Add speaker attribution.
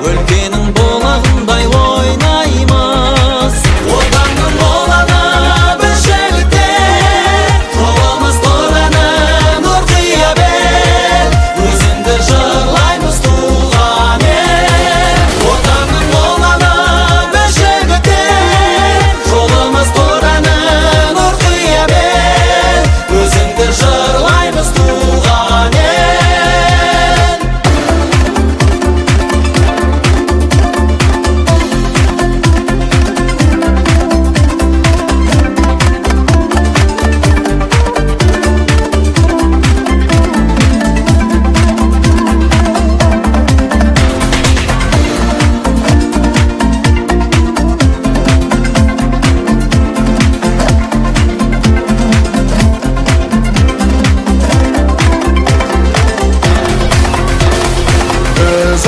Speaker 1: өлкенің болағындай ойнаймыз. Отанның боланы біз жігіттер, жолымыз тораны нұр қия бер, өзіңді жырлаймыз туған ел. Отанның боланы біз жігіттер, жолымыз тораны нұр қия бер, өзіңді жырлаймыз туған ел.
Speaker 2: Biz